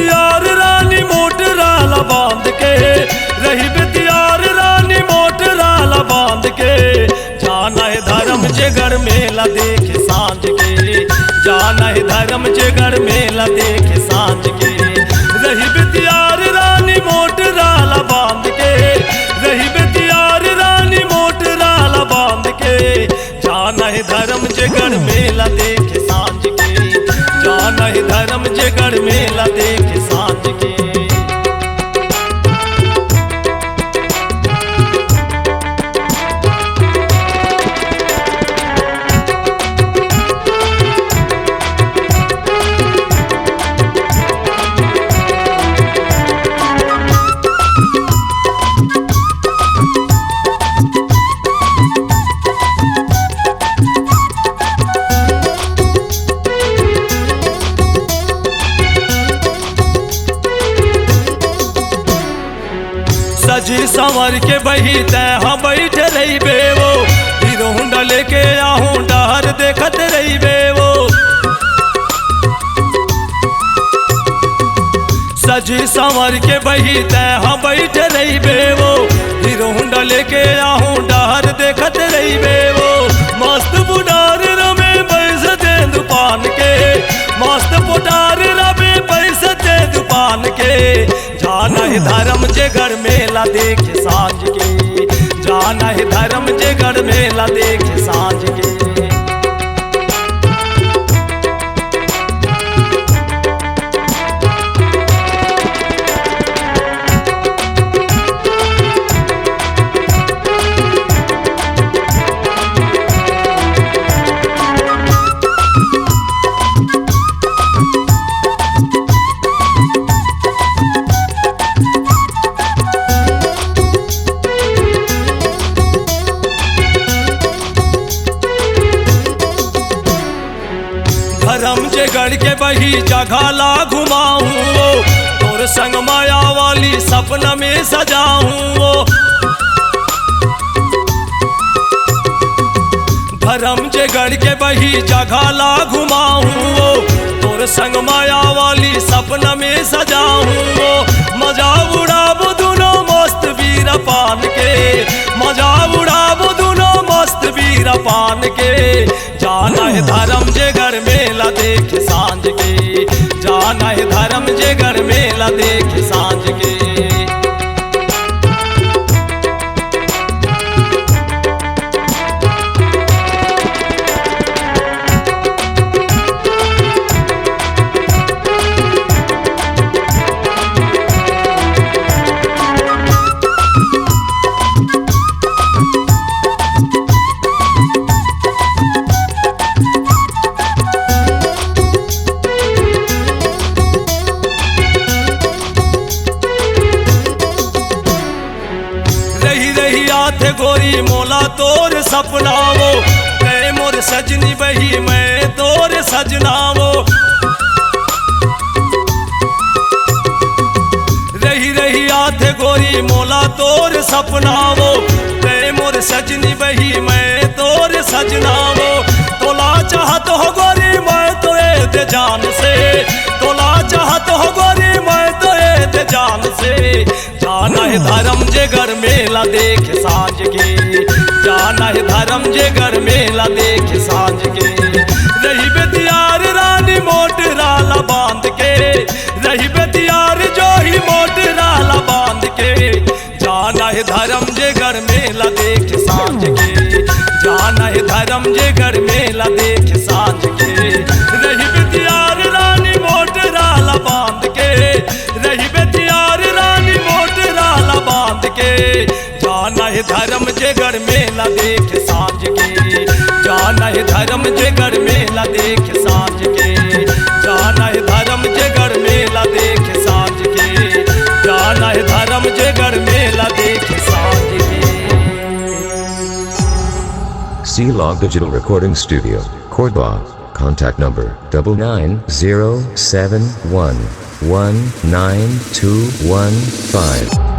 बेतियार रानी मोटराला बांध के, रही बेतियार रानी मोटराला बांध के। जाना है धर्म जगर मेला देखे सांझ के, जाना है धर्म जगर मेला देखे सांझ के। रही बेतियार रानी मोटराला बांध के, रही बेतियार रानी मोटराला बांध के। जाना है धर्म जगर मेला देखे सांझ के, जाना है धर्म जगर मेला देखे सांझ के। सजी संवर के बही तय हम बैठ रही बेवो, हीरो हुंडा लेके आहूं डहर देखत रही बेवो। सजी संवर के बही तय हम बैठ रही बेवो, हीरो हुंडा लेके आहूं डहर देखत रही बेवो। मस्त बुढ़ार रमे पैसे दे दुकान के, मस्त बुढ़ार रमे पैसे दे दुकान के। जाना है धर्म जगर मेला देखे सांझ के, जाना है धर्म जगर मेला देखे सांझ के। धर्म जगर के बही जगला घुमाऊं, तोर संग माया वाली सपना में सजाऊं। धर्म जगर के बही जगला घुमाऊं, तोर संग माया वाली सपना में सजाऊं। मजा उड़ाबो दुनो मस्त वीरा पान के, मजा उड़ाबो दुनो मस्त वीरा पान के। जाना है धर्म जगर मेला देखे सांझ के, जाना है धर्म जगर मेला देखे सांझ के। थे गोरी मोला तोर सपनावो, मैं मोर सजनी बही मैं तोर सजनावो। रही रही आथे गोरी मोला तोर सपनावो, मैं मोर सजनी बही मैं तोर सजनावो। तोला चाहत हो गोरी मैं तोए दे जान से, तोला चाहत हो गोरी मैं तोए दे जान से। जाना है धर्म जगर मेला देखे सांझ के, जाना है धर्म जगर मेला देखे सांझ के। रही बेतियार रानी मोटराला बांध के, रही बेतियार जो ही मोटराला बांध के। जाना है धर्म जगर मेला देखे सांझ के, जाना है धर्म जगर मेला देखे सांझ के। रही बेतियार रानी मोटराला बांध के, रही बेतियार रानी मोटराला बांध के। जाना है धर्म जगर मेला देखे सांझ के, जाना है धर्म जगर मेला देखे सांझ के। जाना है धर्म जगर मेला देखे सांझ के, जाना है धर्म जगर मेला देखे सांझ के। C-Log Digital Recording Studio, Cordoba. Contact number 99071192115.